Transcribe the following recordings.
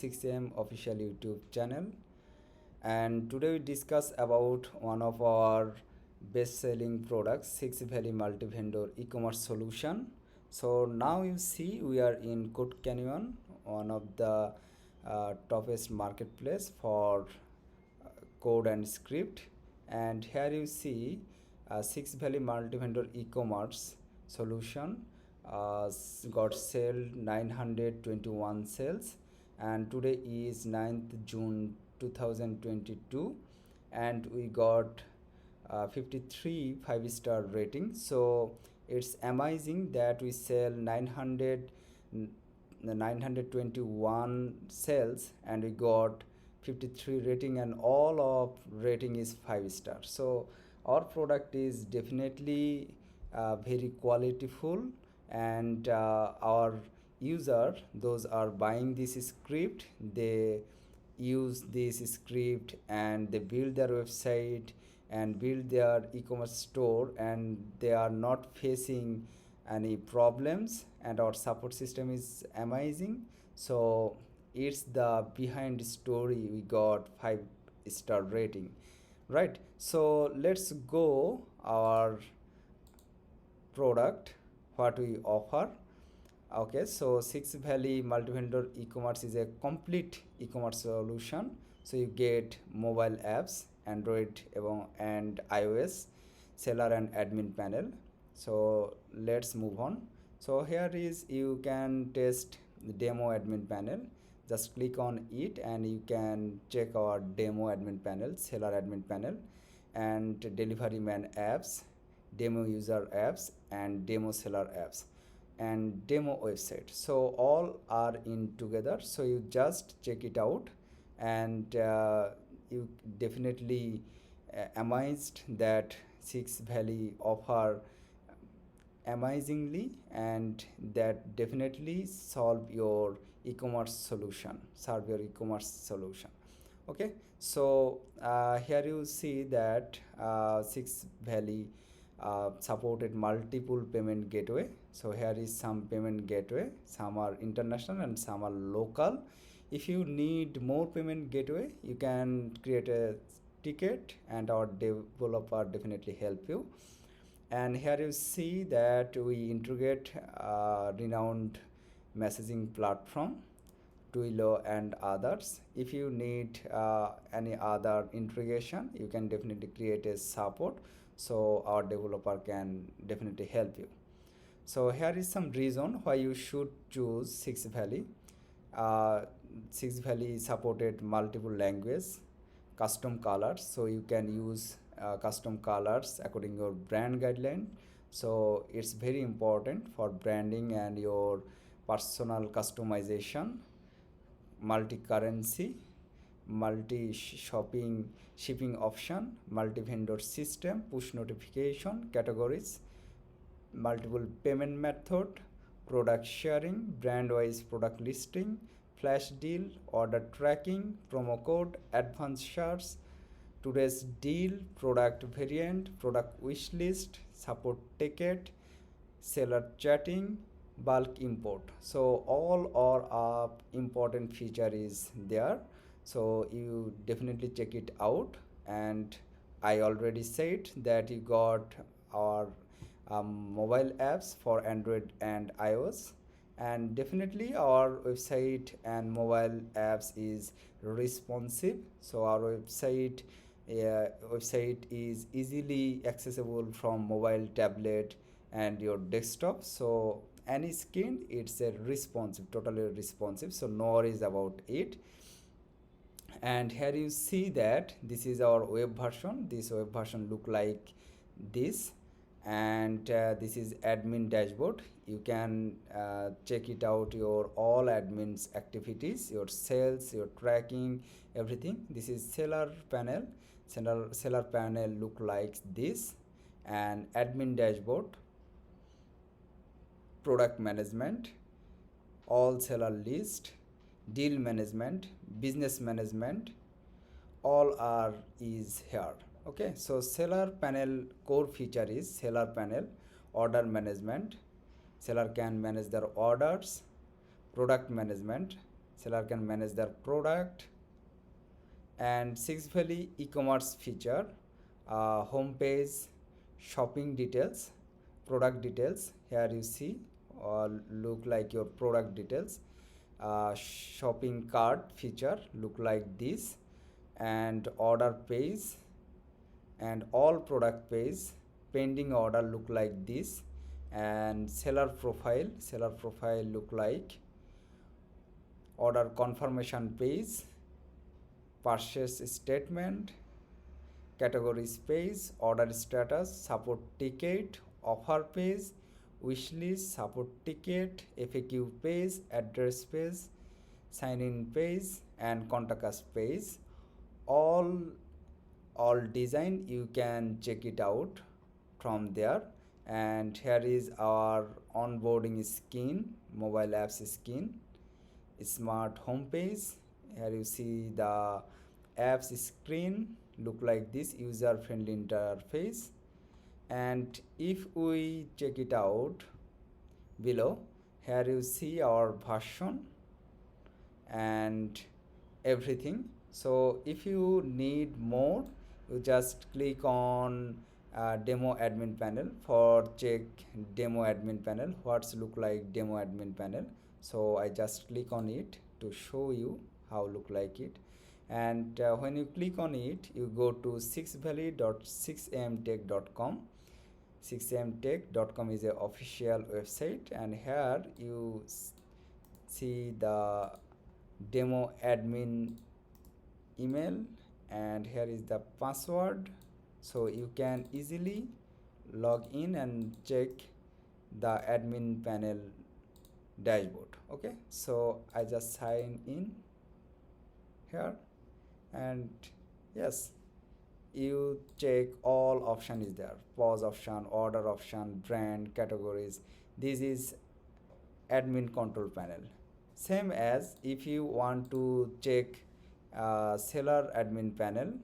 6am official YouTube channel, and today we discuss about one of our best-selling products, 6Valley multi-vendor e-commerce solution. So now you see we are in Code Canyon, one of the toughest marketplace for code and script, and here you see 6Valley multi-vendor e-commerce solution got sold 921 sales, and today is 9th June 2022, and we got 53 5-star rating. So it's amazing that we sell 921 sales and we got 53 rating, and all of rating is 5 stars. So our product is definitely very qualityful, and our user, those are buying this script, they use this script and they build their website and build their e-commerce store, and they are not facing any problems, and our support system is amazing. So it's the behind story we got 5-star rating, right? So let's go our product, what we offer. Okay, so 6Valley multi-vendor e-commerce is a complete e-commerce solution. So you get mobile apps, Android and iOS, seller and admin panel. So let's move on. So here is, you can test the demo admin panel. Just click on it and you can check our demo admin panel, seller admin panel, and delivery man apps, demo user apps, and demo seller apps, and demo website. So all are in together. So you just check it out, and you definitely amazed that 6Valley offer amazingly, and that definitely solve your e-commerce solution, serve your e-commerce solution. Okay, so here you see that 6Valley supported multiple payment gateway. So here is some payment gateway, some are international and some are local. If you need more payment gateway, you can create a ticket and our developer definitely help you. And here you see that we integrate renowned messaging platform, Twilio and others. If you need any other integration, you can definitely create a support, so our developer can definitely help you. So here is some reason why you should choose 6Valley. 6Valley supported multiple languages, custom colors, so you can use custom colors according to your brand guideline. So it's very important for branding and your personal customization. Multi-currency, multi-shopping shipping option, multi-vendor system, push notification, categories, multiple payment method, product sharing, brand-wise product listing, flash deal, order tracking, promo code, advance shares, today's deal, product variant, product wish list, support ticket, seller chatting, bulk import. So all our important feature is there, so you definitely check it out. And I already said that you got our mobile apps for Android and iOS, and definitely our website and mobile apps is responsive. So our website is easily accessible from mobile, tablet, and your desktop. So any screen, it's a responsive, totally responsive, so no worries about it. And here you see that this is our web version. This web version look like this, and this is admin dashboard. You can check it out, your all admins activities, your sales, your tracking, everything. This is seller panel. Seller panel look like this, and admin dashboard, product management, all seller list, deal management, business management, all are is here. Okay, so seller panel core feature is seller panel order management. Seller can manage their orders, product management. seller can manage their product. And 6Valley e-commerce feature, home page, shopping details, product details. Here you see look like your product details. Shopping cart feature look like this, and order page and all product page, pending order look like this, and seller profile look like, order confirmation page, purchase statement, categories page, order status, support ticket, offer page, wish list, support ticket, FAQ page, address page, sign in page, and contact us page. All design you can check it out from there. And here is our onboarding screen, mobile apps screen, smart home page. Here you see the apps screen look like this, user friendly interface. And if we check it out below, here you see our version and everything. So if you need more, you just click on demo admin panel for check demo admin panel, what's look like demo admin panel. So I just click on it to show you how look like it. And when you click on it, you go to 6valley.6amtech.com. 6amtech.com is a official website, and here you see the demo admin email, and here is the password, so you can easily log in and check the admin panel dashboard. Okay, so I just sign in here, and yes, you check all option is there, pause option, order option, brand, categories. This is admin control panel. Same as if you want to check seller admin panel,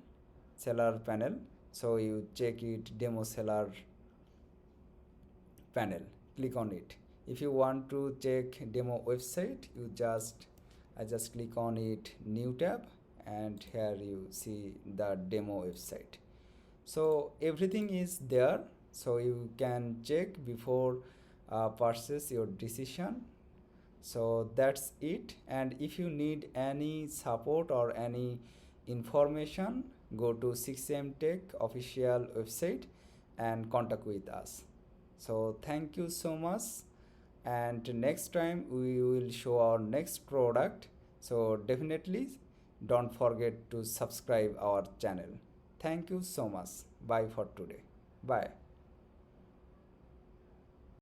seller panel, so you check it demo seller panel, click on it. If you want to check demo website, I just click on it, new tab, and here you see the demo website. So everything is there, so you can check before purchase your decision. So that's it. And if you need any support or any information, go to 6amtech official website and contact with us. So thank you so much, and next time we will show our next product, so definitely don't forget to subscribe our channel. Thank you so much. Bye for today. Bye.